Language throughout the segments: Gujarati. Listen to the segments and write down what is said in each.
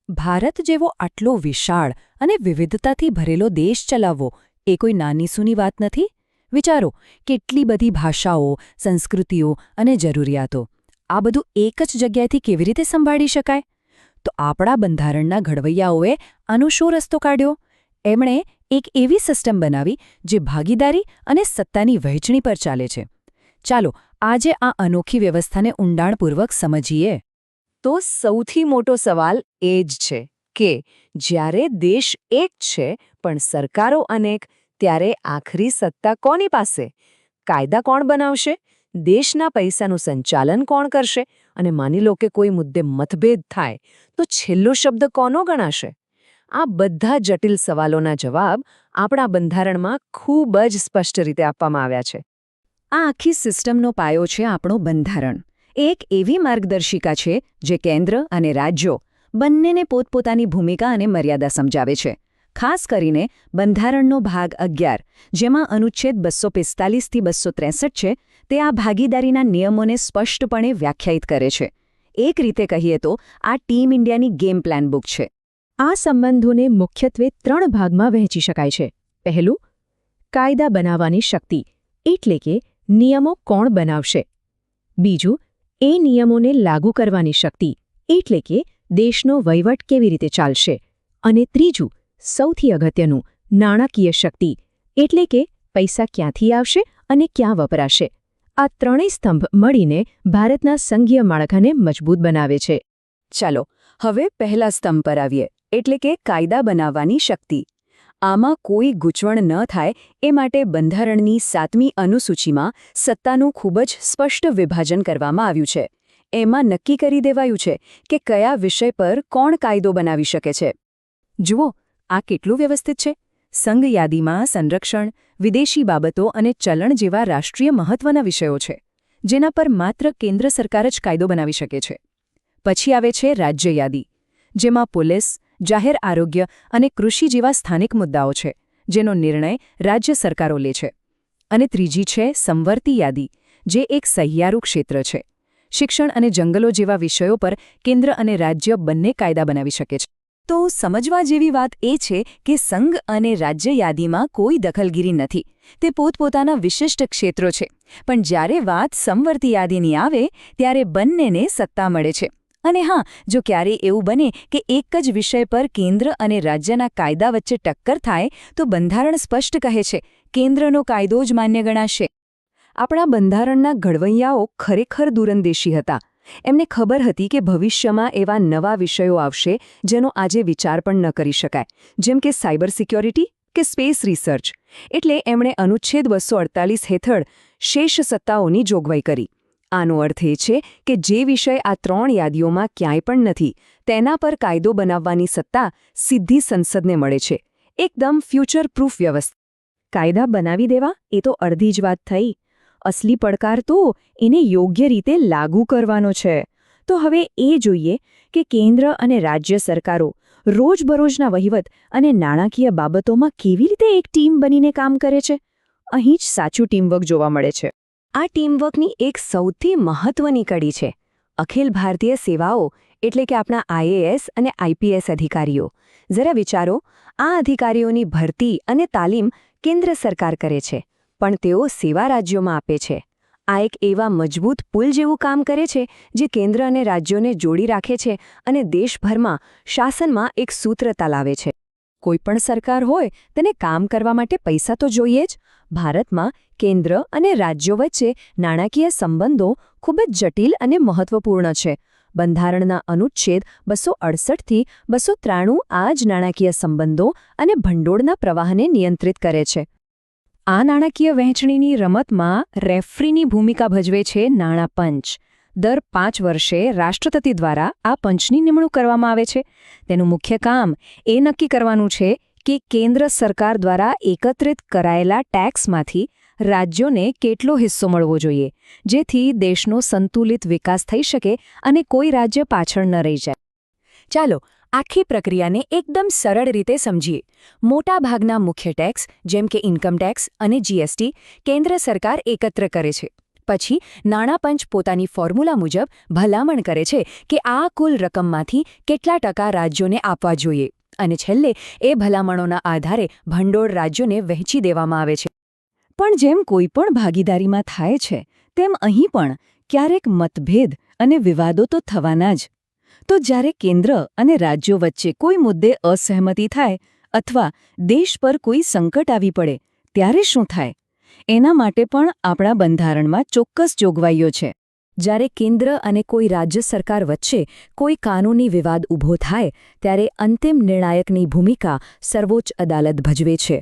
ભારત જેવો આટલો વિશાળ અને વિવિધતાથી ભરેલો દેશ ચલાવવો એ કોઈ નાની સૂની વાત નથી. વિચારો, કેટલી બધી ભાષાઓ, સંસ્કૃતિઓ અને જરૂરિયાતો. આ બધું એક જ જગ્યાએથી કેવી રીતે સંભાળી શકાય? તો આપણા બંધારણના ઘડવૈયાઓએ આનો શો રસ્તો કાઢ્યો. એમણે એક એવી સિસ્ટમ બનાવી જે ભાગીદારી અને સત્તાની વહેંચણી પર ચાલે છે. ચાલો આજે આ અનોખી વ્યવસ્થાને ઊંડાણપૂર્વક સમજીએ. તો સૌથી મોટો સવાલ એ જ છે કે જ્યારે દેશ એક છે પણ સરકારો અનેક, ત્યારે આખરી સત્તા કોની પાસે? કાયદા કોણ બનાવશે? દેશના પૈસાનું સંચાલન કોણ કરશે? અને માની લો કે કોઈ મુદ્દે મતભેદ થાય તો છેલ્લો શબ્દ કોનો ગણાશે? આ બધા જટિલ સવાલોના જવાબ આપણા બંધારણમાં ખૂબ જ સ્પષ્ટ રીતે આપવામાં આવ્યા છે. આ આખી સિસ્ટમનો પાયો છે આપણું બંધારણ. એક એવી માર્ગદર્શિકા છે જે કેન્દ્ર અને રાજ્યો બંનેને પોતપોતાની ભૂમિકા અને મર્યાદા સમજાવે છે. ખાસ કરીને બંધારણનો ભાગ 11, જેમાં અનુચ્છેદ 245થી 263 છે, તે આ ભાગીદારીના નિયમોને સ્પષ્ટપણે વ્યાખ્યાયિત કરે છે. એક રીતે કહીએ તો આ ટીમ ઇન્ડિયાની ગેમ પ્લાન બુક છે. આ સંબંધોને મુખ્યત્વે 3 ભાગમાં વહેંચી શકાય છે. પહેલું, કાયદા બનાવવાની શક્તિ, એટલે કે નિયમો કોણ બનાવશે. બીજું, એ નિયમોને લાગુ કરવાની શક્તિ, એટલે કે દેશનો વહીવટ કેવી રીતે ચાલશે. અને ત્રીજું, સૌથી અગત્યનું, નાણાકીય શક્તિ, એટલે કે પૈસા ક્યાંથી આવશે અને ક્યાં વપરાશે. આ ત્રણેય સ્તંભ મળીને ભારતના સંઘીય માળખાને મજબૂત બનાવે છે. ચાલો હવે પહેલા સ્તંભ પર આવીએ, એટલે કે કાયદા બનાવવાની શક્તિ. આમાં કોઈ ગૂંચવણ ન થાય એ માટે બંધારણની 7મી અનુસૂચિમાં સત્તાનું ખૂબ જ સ્પષ્ટ વિભાજન કરવામાં આવ્યું છે. એમાં નક્કી કરી દેવાયું છે કે કયા વિષય પર કોણ કાયદો બનાવી શકે છે. જુઓ, આ કેટલું વ્યવસ્થિત છે. સંઘ યાદીમાં સંરક્ષણ, વિદેશી બાબતો અને ચલણ જેવા રાષ્ટ્રીય મહત્વના વિષયો છે, જેના પર માત્ર કેન્દ્ર સરકાર જ કાયદો બનાવી શકે છે. પછી આવે છે રાજ્ય યાદી, જેમાં પોલીસ, જાહેર આરોગ્ય અને કૃષિ જેવા સ્થાનિક મુદ્દાઓ છે, જેનો નિર્ણય રાજ્ય સરકારો લે છે. અને ત્રીજી છે સંવર્તી યાદી, જે એક સહિયારું ક્ષેત્ર છે. શિક્ષણ અને જંગલો જેવા વિષયો પર કેન્દ્ર અને રાજ્ય બંને કાયદા બનાવી શકે છે. તો સમજવા જેવી વાત એ છે કે સંઘ અને રાજ્ય યાદીમાં કોઈ દખલગીરી નથી. તે પોતપોતાના વિશિષ્ટ ક્ષેત્રો છે. પણ જ્યારે વાત સંવર્તી યાદીની આવે ત્યારે બંનેને સત્તા મળે છે. અને હા, જો ક્યારેય એવું બને કે એક જ વિષય પર કેન્દ્ર અને રાજ્યના કાયદા વચ્ચે ટક્કર થાય તો બંધારણ સ્પષ્ટ કહે છે, કેન્દ્રનો કાયદો જ માન્ય ગણાશે. આપણા બંધારણના ઘડવૈયાઓ ખરેખર દૂરંદેશી હતા. એમને ખબર હતી કે ભવિષ્યમાં એવા નવા વિષયો આવશે જેનો આજે વિચાર પણ ન કરી શકાય, જેમ કે સાયબર સિક્યોરિટી કે સ્પેસ રિસર્ચ. એટલે એમણે અનુચ્છેદ 248 હેઠળ શેષ સત્તાઓની જોગવાઈ કરી. આનો અર્થ એ છે કે જે વિષય આ 3 યાદીઓમાં ક્યાંય પણ નથી, તેના પર કાયદો બનાવવાની સત્તા સીધી સંસદને મળે છે. એકદમ ફ્યુચર પ્રૂફ વ્યવસ્થા. કાયદા બનાવી દેવા એ તો અડધી જ વાત થઈ. અસલી પડકાર તો એને યોગ્ય રીતે લાગુ કરવાનો છે. તો હવે એ જોઈએ કે કેન્દ્ર અને રાજ્ય સરકારો રોજબરોજના વહીવટ અને નાણાકીય બાબતોમાં કેવી રીતે એક ટીમ બનીને કામ કરે છે. અહીં જ સાચું ટીમવર્ક જોવા મળે છે. આ ટીમવર્કની એક સૌથી મહત્વની કડી છે અખિલ ભારતીય સેવાઓ, એટલે કે આપણા આઈએએસ અને આઈપીએસ અધિકારીઓ. જરા વિચારો, આ અધિકારીઓની ભરતી અને તાલીમ કેન્દ્ર સરકાર કરે છે, પણ તેઓ સેવા રાજ્યોમાં આપે છે. આ એક એવા મજબૂત પુલ જેવું કામ કરે છે જે કેન્દ્ર અને રાજ્યોને જોડી રાખે છે અને દેશભરમાં શાસનમાં એક સૂત્રતા લાવે છે. કોઈપણ સરકાર હોય તેને કામ કરવા માટે પૈસા તો જોઈએ જ. ભારતમાં કેન્દ્ર અને રાજ્યો વચ્ચે નાણાકીય સંબંધો ખૂબ જ જટિલ અને મહત્વપૂર્ણ છે. બંધારણના અનુચ્છેદ 268થી 293 આ જ નાણાકીય સંબંધો અને ભંડોળના પ્રવાહને નિયંત્રિત કરે છે. આ નાણાકીય વહેંચણીની રમતમાં રેફરીની ભૂમિકા ભજવે છે નાણાં પંચ. દર 5 વર્ષે રાષ્ટ્રપતિ દ્વારા આ પંચની નિમણૂક કરવામાં આવે છે. તેનું મુખ્ય કામ એ નક્કી કરવાનું છે કે કેન્દ્ર સરકાર દ્વારા એકત્રિત કરાયેલા ટેક્સમાંથી રાજ્યોને કેટલો હિસ્સો મળવો જોઈએ, જેથી દેશનો સંતુલિત વિકાસ થઈ શકે અને કોઈ રાજ્ય પાછળ ન રહી જાય. ચાલો આખી પ્રક્રિયાને એકદમ સરળ રીતે સમજીએ. મોટાભાગના મુખ્ય ટેક્સ જેમ કે ઇન્કમ ટેક્સ અને જીએસટી કેન્દ્ર સરકાર એકત્ર કરે છે. પછી નાણાપંચ પોતાની ફોર્મ્યુલા મુજબ ભલામણ કરે છે કે આ કુલ રકમમાંથી કેટલા ટકા રાજ્યોને આપવા જોઈએ અને છેલ્લે એ ભલામણોના આધારે ભંડોળ રાજ્યોને વહેંચી દેવામાં આવે છે. પણ જેમ કોઈ પણ ભાગીદારીમાં થાય છે તેમ અહીં પણ ક્યારેક મતભેદ અને વિવાદો તો થવાના જ. તો જ્યારે કેન્દ્ર અને રાજ્યો વચ્ચે કોઈ મુદ્દે અસહમતિ થાય અથવા દેશ પર કોઈ સંકટ આવી પડે ત્યારે શું થાય? એના માટે પણ આપણા બંધારણમાં ચોક્કસ જોગવાઈઓ છે. જ્યારે કેન્દ્ર અને કોઈ રાજ્ય સરકાર વચ્ચે કોઈ કાનૂની વિવાદ ઊભો થાય ત્યારે અંતિમ નિર્ણાયકની ભૂમિકા સર્વોચ્ચ અદાલત ભજવે છે.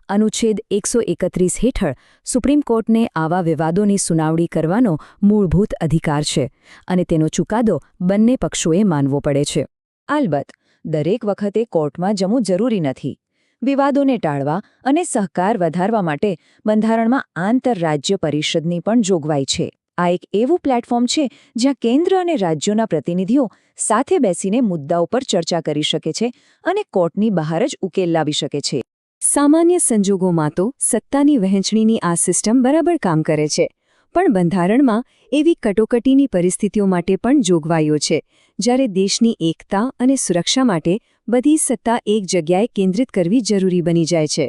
અનુચ્છેદ 131 હેઠળ સુપ્રીમ કોર્ટને આવા વિવાદોની સુનાવણી કરવાનો મૂળભૂત અધિકાર છે અને તેનો ચુકાદો બંને પક્ષોએ માનવો પડે છે. અલબત્ત, દરેક વખતે કોર્ટમાં જવું જરૂરી નથી. વિવાદોને ટાળવા અને સહકાર વધારવા માટે બંધારણમાં આંતરરાજ્ય પરિષદની પણ જોગવાઈ છે. આ એક એવું પ્લેટફોર્મ છે જ્યાં કેન્દ્ર અને રાજ્યોના પ્રતિનિધિઓ સાથે બેસીને મુદ્દાઓ પર ચર્ચા કરી શકે છે અને કોર્ટની બહાર જ ઉકેલ લાવી શકે છે. સામાન્ય સંજોગોમાં તો સત્તાની વહેંચણીની આ સિસ્ટમ બરાબર કામ કરે છે, પણ બંધારણમાં એવી કટોકટીની પરિસ્થિતિઓ માટે પણ જોગવાઈઓ છે જ્યારે દેશની એકતા અને સુરક્ષા માટે બધી સત્તા એક જગ્યાએ કેન્દ્રિત કરવી જરૂરી બની જાય છે.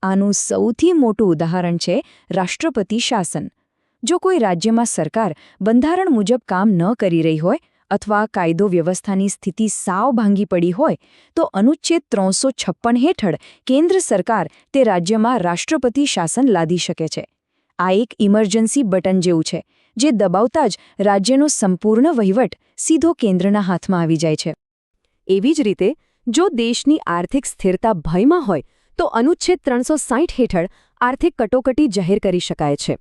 આનું સૌથી મોટું ઉદાહરણ છે રાષ્ટ્રપતિ શાસન. જો કોઈ રાજ્યમાં સરકાર બંધારણ મુજબ કામ ન કરી રહી હોય અથવા કાયદો વ્યવસ્થાની સ્થિતિ સાવ ભાંગી પડી હોય તો અનુચ્છેદ 356 હેઠળ કેન્દ્ર સરકાર તે રાજ્યમાં રાષ્ટ્રપતિ શાસન લાદી શકે છે. આ એક ઇમરજન્સી બટન જેવું છે જે દબાવતા જ રાજ્યનો સંપૂર્ણ વહીવટ સીધો કેન્દ્રના હાથમાં આવી જાય છે. એવી જ રીતે જો દેશની આર્થિક સ્થિરતા ભયમાં હોય તો અનુચ્છેદ 360 હેઠળ આર્થિક કટોકટી જાહેર કરી શકાય છે.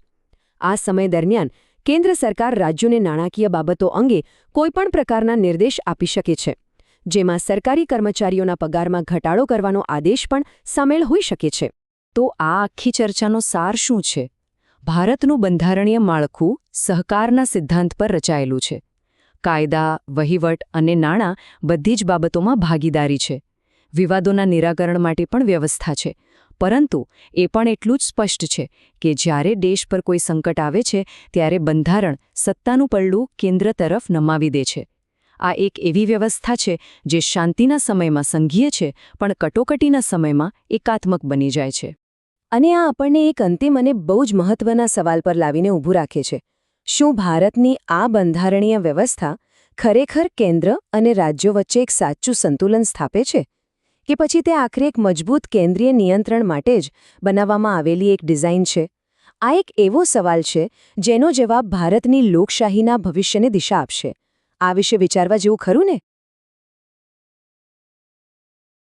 આ સમય દરમિયાન કેન્દ્ર સરકાર રાજ્યોને નાણાકીય બાબતો અંગે કોઈપણ પ્રકારના નિર્દેશ આપી શકે છે, જેમાં સરકારી કર્મચારીઓના પગારમાં ઘટાડો કરવાનો આદેશ પણ સામેલ હોઈ શકે છે. તો આ આખી ચર્ચાનો સાર શું છે? ભારતનું બંધારણીય માળખું સહકારના સિદ્ધાંત પર રચાયેલું છે. કાયદા, વહીવટ અને નાણાં બધી જ બાબતોમાં ભાગીદારી છે. વિવાદોના નિરાકરણ માટે પણ વ્યવસ્થા છે. પરંતુ એ પણ એટલું જ સ્પષ્ટ છે કે જ્યારે દેશ પર કોઈ સંકટ આવે છે ત્યારે બંધારણ સત્તાનું પલ્લું કેન્દ્ર તરફ નમાવી દે છે. આ એક એવી વ્યવસ્થા છે જે શાંતિના સમયમાં સંઘીય છે પણ કટોકટીના સમયમાં એકાત્મક બની જાય છે. અને આ આપણને એક અંતિમ અને બહુ જ મહત્વના સવાલ પર લાવીને ઊભું રાખે છે. શું ભારતની આ બંધારણીય વ્યવસ્થા ખરેખર કેન્દ્ર અને રાજ્યો વચ્ચે એક સાચું સંતુલન સ્થાપે છે? કે પછી તે આખરે એક મજબૂત કેન્દ્રીય નિયંત્રણ માટે જ બનાવવામાં આવેલી એક ડિઝાઇન છે? આ એક એવો સવાલ છે જેનો જવાબ ભારતની લોકશાહીના ભવિષ્યને દિશા આપશે. આ વિશે વિચારવા જેવું ખરું ને?